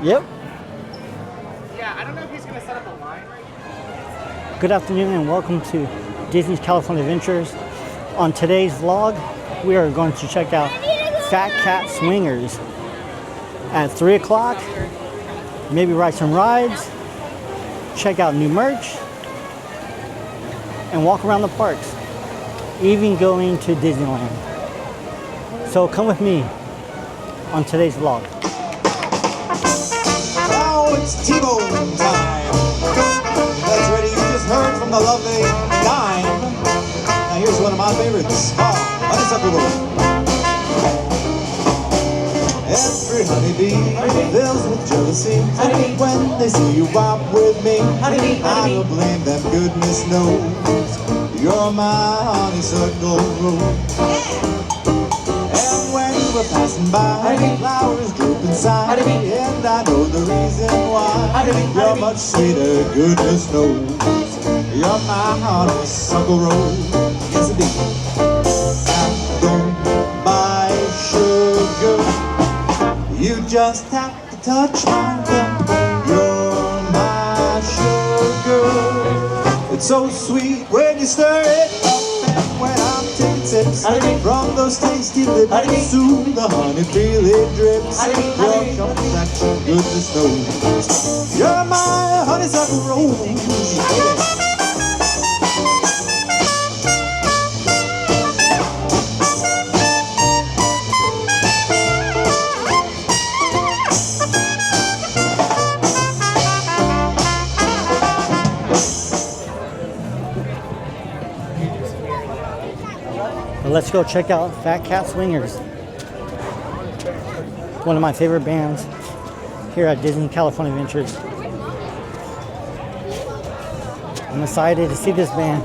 Yep. Yeah, I don't know if he's going to set up a line right here. Good afternoon and welcome to Disney's California Adventures. On today's vlog, we are going to check out Phat Cat Swingers at 3 o'clock. Maybe ride some rides, check out new merch, and walk around the parks, even going to Disneyland. So come with me on today's vlog. Now it's T-Bone time. That's ready. You just heard from the lovely Dime. Now here's one of my favorites. Honeysuckle Roll. Every honeybee fills with jealousy when they see you walk with me. I don't blame them, goodness knows you're my honeysuckle rose. And when we're passing by, flowers droop inside, and I know the reason why. You're much sweeter, goodness knows you're my honeysuckle rose. Yes, indeed. I don't buy sugar. You just have to touch my gum. You're my sugar. It's so sweet when you stir it up, and when I'm taking sips from those tasty lips, soon the honey feel it drips. Your complexion, goodness knows you're my honeysuckle rose. Let's go check out Phat Cat Swingers. One of my favorite bands here at Disney California Adventures. I'm excited to see this band.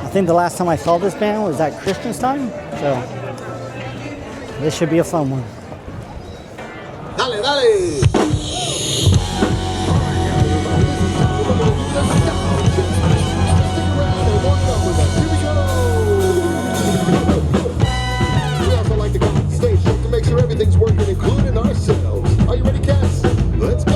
I think the last time I saw this band was at Christmas time, so this should be a fun one. Dale, dale. Everything's working, including ourselves. Are you ready, cats? Let's go!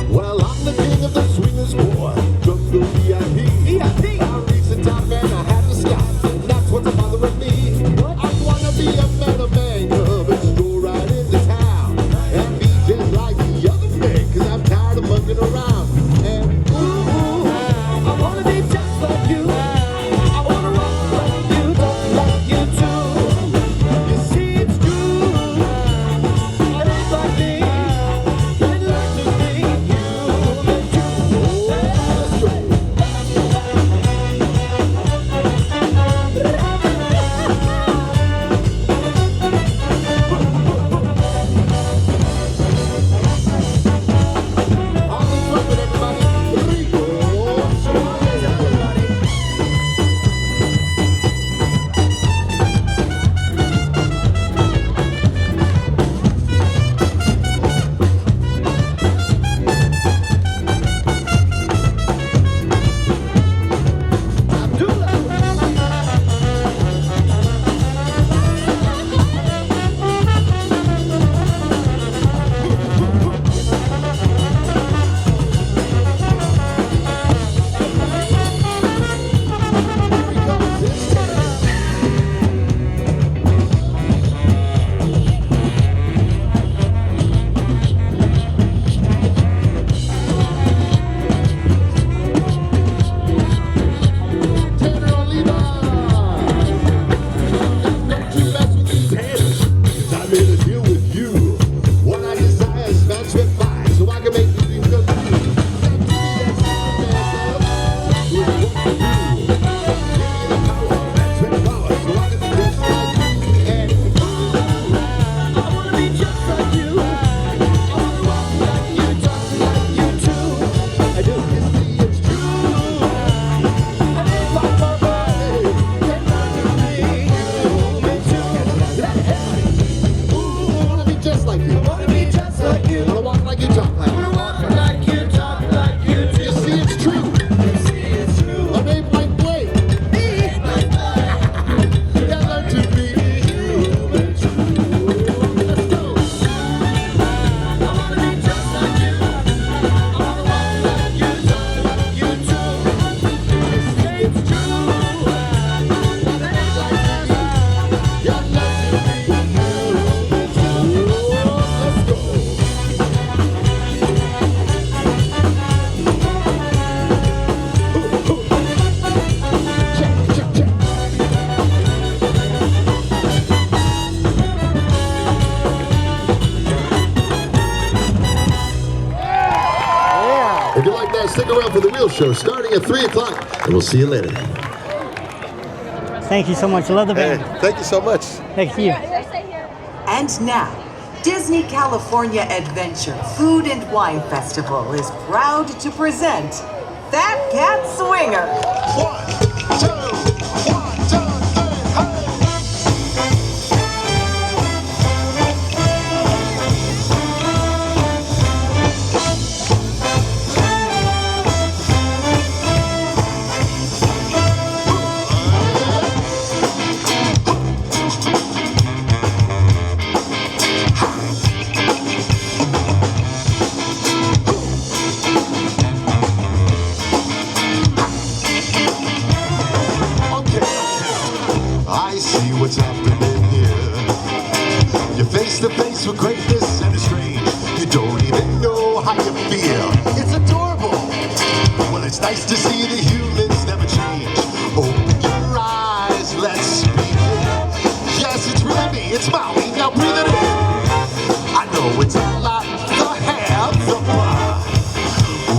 Well, around for the real show starting at 3 o'clock, and we'll see you later. Thank you so much. Love the band. Thank you so much. Thank you. And now, Disney California Adventure Food and Wine Festival is proud to present Fat Cat Swinger. 1, 2, 1, 2, 3, hey! What's happening here? You're face to face with greatness and it's strange. You don't even know how you feel. It's adorable. Well, it's nice to see the humans never change. Open your eyes, let's begin. Yes, it's really me, it's Maui. Now breathe it in. I know it's a lot to have the bar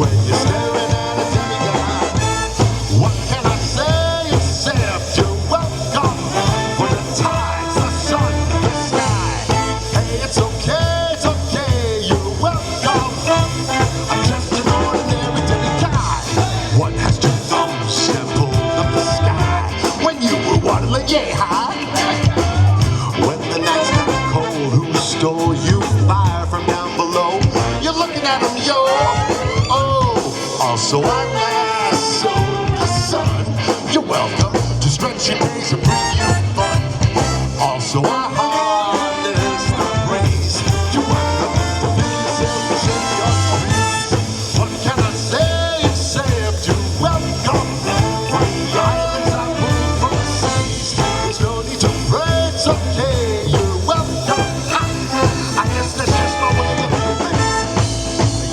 when you're staring at a demigod. What can I say except you're welcome? Tides, the sun, the sky. Hey, it's okay, you're welcome. I'm just an ordinary demigod. One has two thumbs and pulled up the sky. When you were waddling, yeah, high. When the nights got cold, who stole you fire from down below? You're looking at him, yo. Oh, also I lassoed the sun. You're welcome to stretch your days and bring you fun. Also, I harness the breeze. You're welcome to feel yourself and shake your trees. What can I say except you're welcome? From the islands I moved from the seas. There's no need to pray, it's okay, you're welcome. I guess that's just my way of living.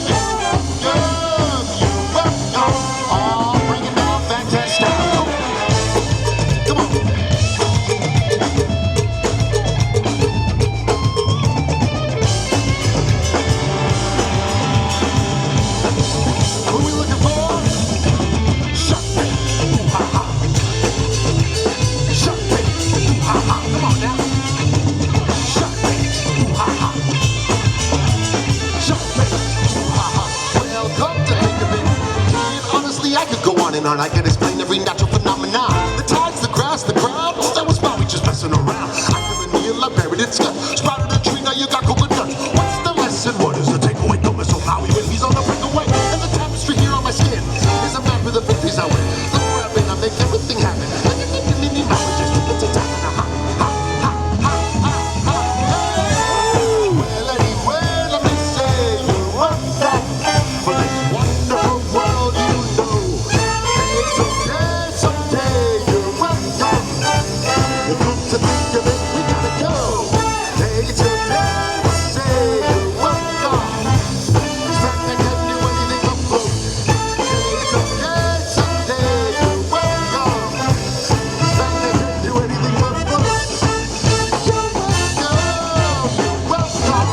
You're welcome. Oh, bring it down, fantastic. Come on. Who we looking for? Shut it, ooh ha ha. Shut it, ooh ha ha. Come on now. Shut it, ooh ha ha. Shut it, ooh ha ha. Well, come to think of it, and honestly, I could go on and on. I could explain every natural phenomenon. The tides, the grass, the crowd. That was Maui just messing around. I never knew I buried its gut. Sprouted a tree, now you got coconut nuts. What's the lesson? What is the takeaway? Don't mess with Maui when he's on the breakaway. And the tapestry here on my skin is a map of the 50s I win. The more I've been, I make everything happen. Like a nitty Maui just gets a tap and a ha, ha, ha, ha, ha, ha, hey. Well, anyway, let me say you're welcome for this wonderful world you know. Hey, it's okay, you're welcome. You're good to think of it, we gotta go. Hey, it's your day to say you're welcome. This fact that can do anything but float. Hey, it's okay, you're welcome. This fact that can do anything but float. You're welcome.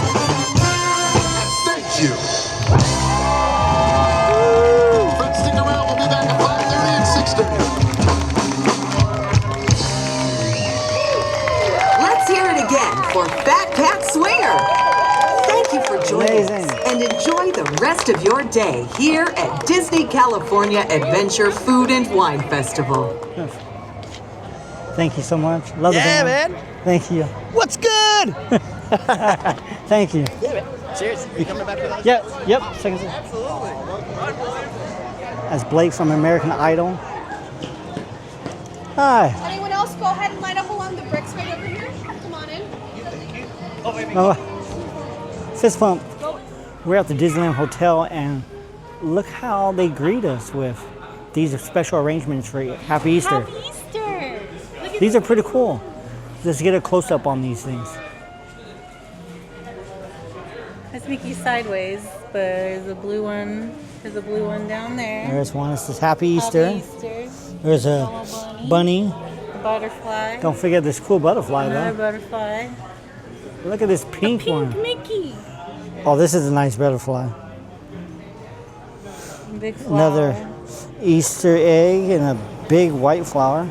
And thank you. Friends, stick around, we'll be back at 5:30 and 6:30. Let's hear it again for Fat Cat Swinger. Thank you for joining Amazing. us and enjoy the rest of your day here at Disney California Adventure Food and Wine Festival. Thank you so much. Love the Yeah, band. man. Thank you. What's good? Thank you. Yeah, man. Cheers. Are you coming back with us? Yep. Second. Absolutely. That's Blake from American Idol. Hi. Anyone else go ahead and line up along the bricks right over here? Come on in. Oh, fist bump. We're at the Disneyland Hotel and look how they greet us with these special arrangements for Happy Easter. Happy Easter! Look at These are pretty cool. Let's get a close up on these things. That's Mickey sideways, but there's a blue one. There's a blue one down there. There's one that says Happy Easter. Happy Easter. There's a bunny. A butterfly. Don't forget this cool butterfly Another though. butterfly. Look at this pink one. Pink Mickey. Oh, this is a nice butterfly. Big flower. Another Easter egg and a big white flower.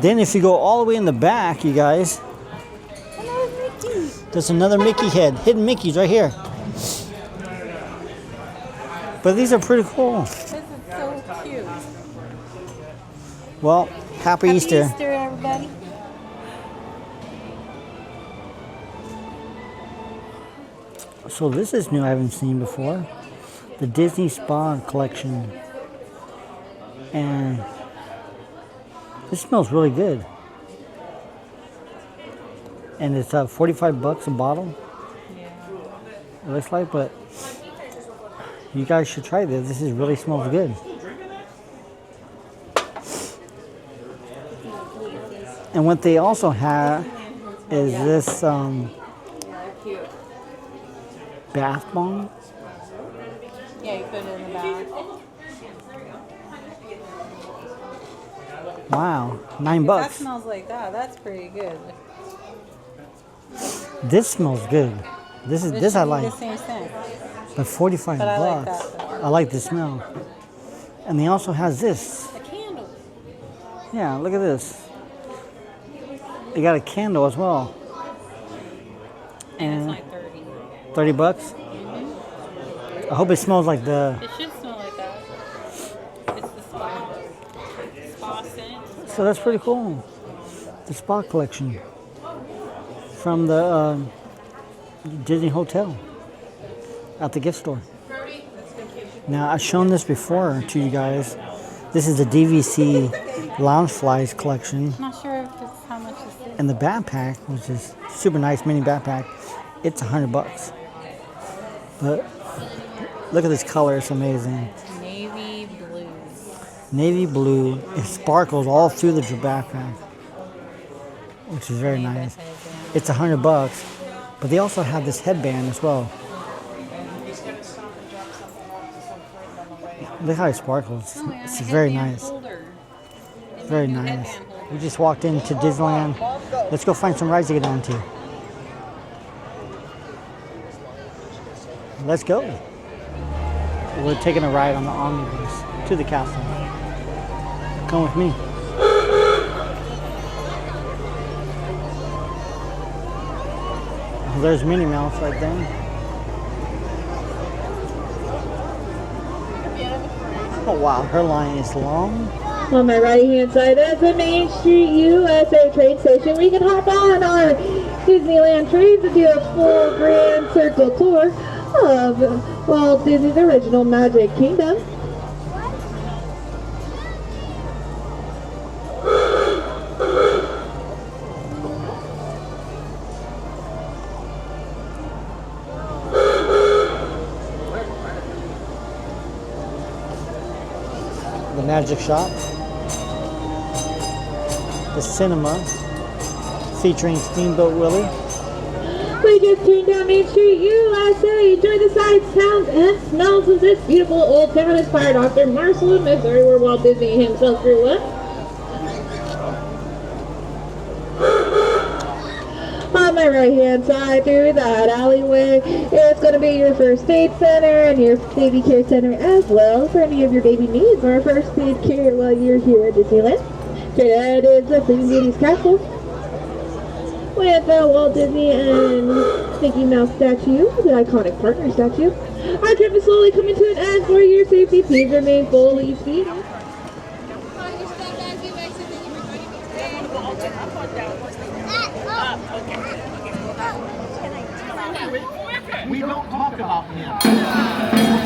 Then if you go all the way in the back, you guys, there's another Mickey head. Hidden Mickeys right here. But these are pretty cool. This is so cute. Well, happy Easter. Easter, everybody. So this is new, I haven't seen before. The Disney Spa collection. And this smells really good. And it's $45 a bottle. It looks like, but you guys should try this. This really smells good. And what they also have is this bath bomb. Yeah, you put it in the bath. Wow, $9. If that smells like that, that's pretty good. This smells good. This Should I be like. the same scent. But 45 But I like bucks. that though. I like the smell. And they also has this. A candle. Yeah, look at this. They got a candle as well. And And it's like 30. 30 bucks. I hope it smells like the. It should smell like that. It's the spa scent. So that's pretty cool. The spa collection from the Disney Hotel at the gift store. Now I've shown this before to you guys. This is the DVC Loungeflies collection, I'm not sure if it's how much this is. and the backpack, which is super nice mini backpack, it's $100. But look at this color; it's amazing. Navy blue. Navy blue. It sparkles all through the backpack, which is very nice. It's $100, but they also have this headband as well. Look how it sparkles. Oh, yeah, It's a very headband nice. holder. Very New nice. headband holder. We just walked into Disneyland. Let's go find some rides to get onto. Let's go. We're taking a ride on the omnibus to the castle. Come with me. There's Minnie Mouse right there. Oh wow, her line is long. On my right hand side, that's the Main Street USA train station. We can hop on our Disneyland trains and do a full grand circle tour of Walt Disney's original Magic Kingdom. The Magic Shop. The Cinema featuring Steamboat Willie. We just turned down Main Street USA. Enjoy the sights, sounds, and smells of this beautiful old town inspired Dr. Marcel in Missouri, where Walt Disney himself grew up. On my right hand side through that alleyway, it's going to be your first aid center and your baby care center as well for any of your baby needs or first aid care while you're here at Disneyland. Straight ahead is the Sleeping Beauty's Castle with the Walt Disney and Mickey Mouse statue, the iconic partner statue. Our trip is slowly coming to an end. For your safety, please remain fully seated. We don't talk about him.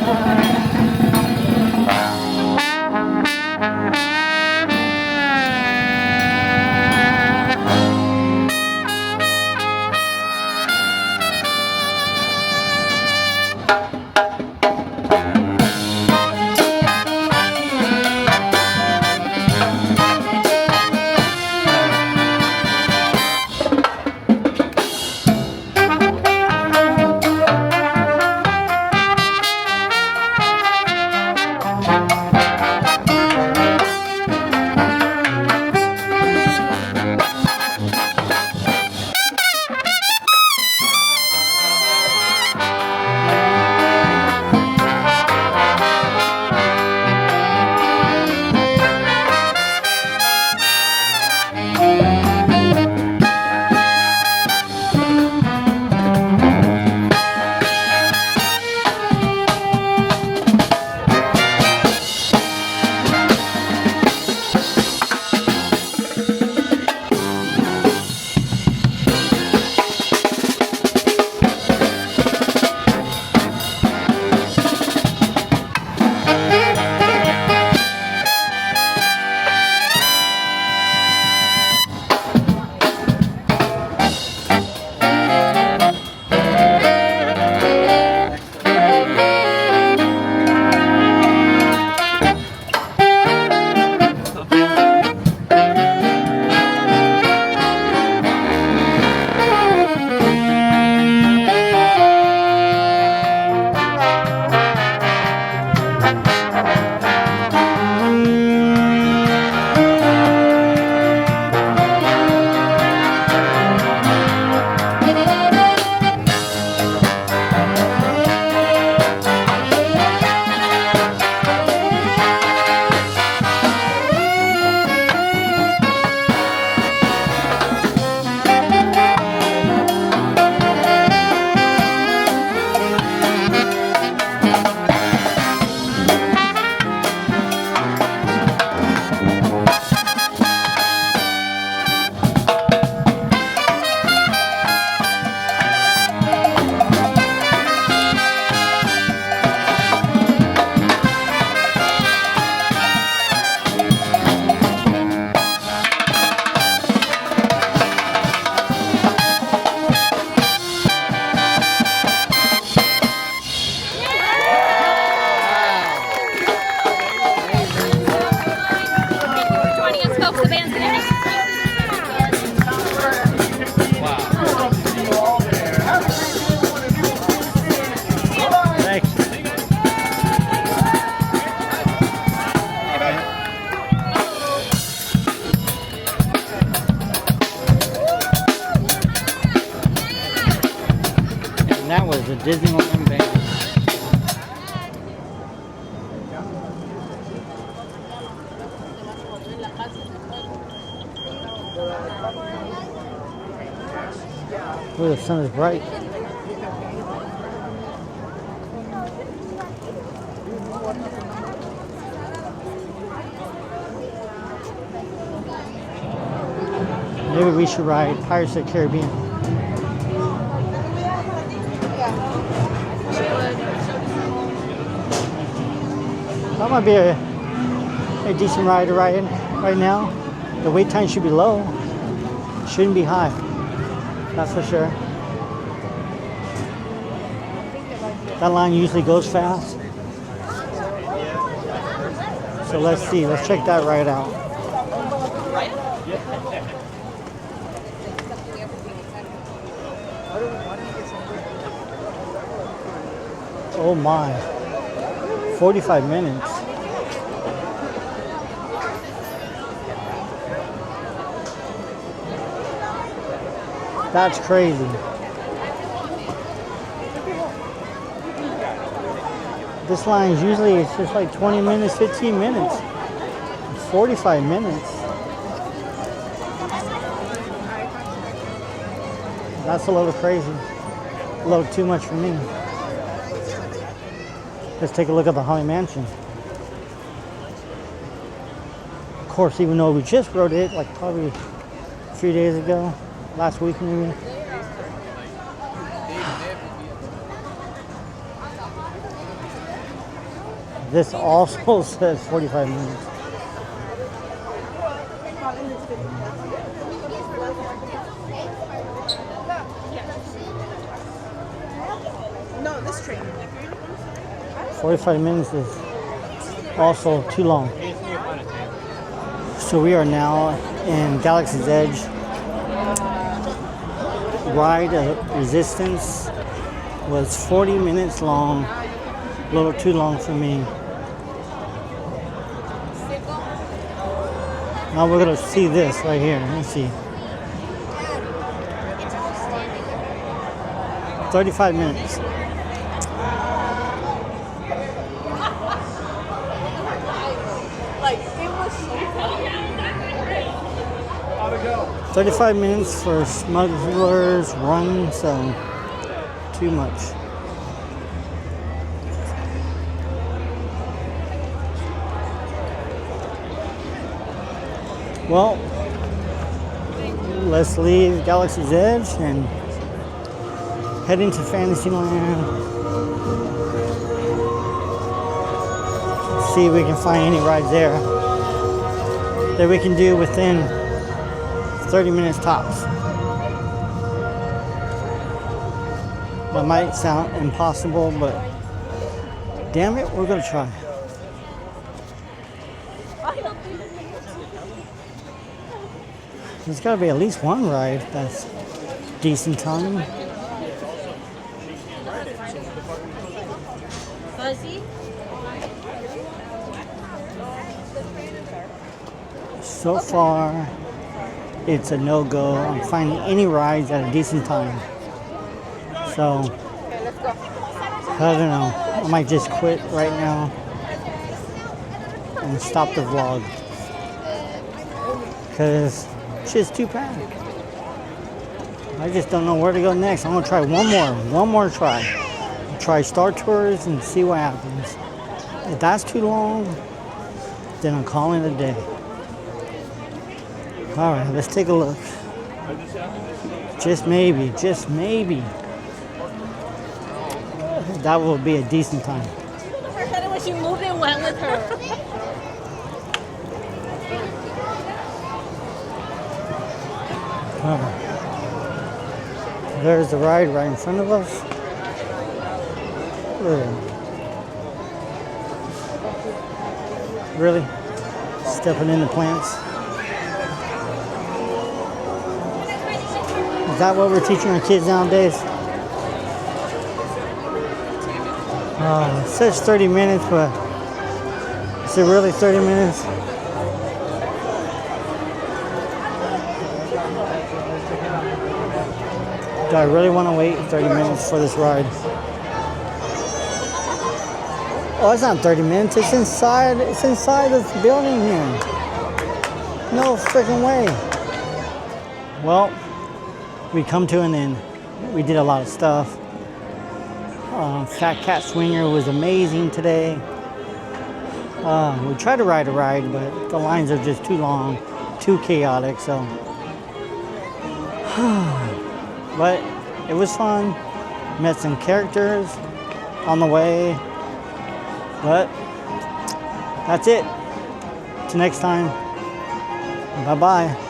was a Disneyland band. Oh, the sun is bright. Maybe we should ride Pirates of the Caribbean. That might be a decent ride to ride in right now. The wait time should be low. Shouldn't be high. That's for sure. That line usually goes fast. So let's see. Let's check that ride out. Oh my. 45 minutes. That's crazy. This line is usually it's just like 20 minutes, 15 minutes. 45 minutes. That's a little crazy. A little too much for me. Let's take a look at the Haunted Mansion. Of course, even though we just rode it, like probably a few days ago, last week maybe. This also says 45 minutes. No, this train. 45 minutes is also too long. So we are now in Galaxy's Edge. Ride of Resistance was 40 minutes long. A little too long for me. Now we're gonna see this right here. Let me see. 35 minutes. Like, it was 35 minutes for Smuggler's Run, so too much. Well, let's leave Galaxy's Edge and head into Fantasyland. See if we can find any rides there that we can do within 30 minutes tops. That might sound impossible, but damn it, we're gonna try. There's gotta be at least one ride that's decent time. Fuzzy? So far, it's a no-go. I'm finding any rides at a decent time. So, I don't know. I might just quit right now and stop the vlog. Because it's just too packed. I just don't know where to go next. I'm gonna try one more try. Try Star Tours and see what happens. If that's too long, then I'm calling it a day. All right, let's take a look. Just maybe, that will be a decent time. Her head when she moved and went with her. All right. There's the ride right in front of us. Really? Stepping in the plants? Is that what we're teaching our kids nowadays? It says 30 minutes, but is it really 30 minutes? Do I really want to wait 30 minutes for this ride? Oh, it's not 30 minutes. It's inside this building here. No freaking way. Well, we come to an end. We did a lot of stuff. Fat Cat Swinger was amazing today. We tried to ride a ride, but the lines are just too long, too chaotic. So, but it was fun. Met some characters on the way. But that's it. Till next time. Bye-bye.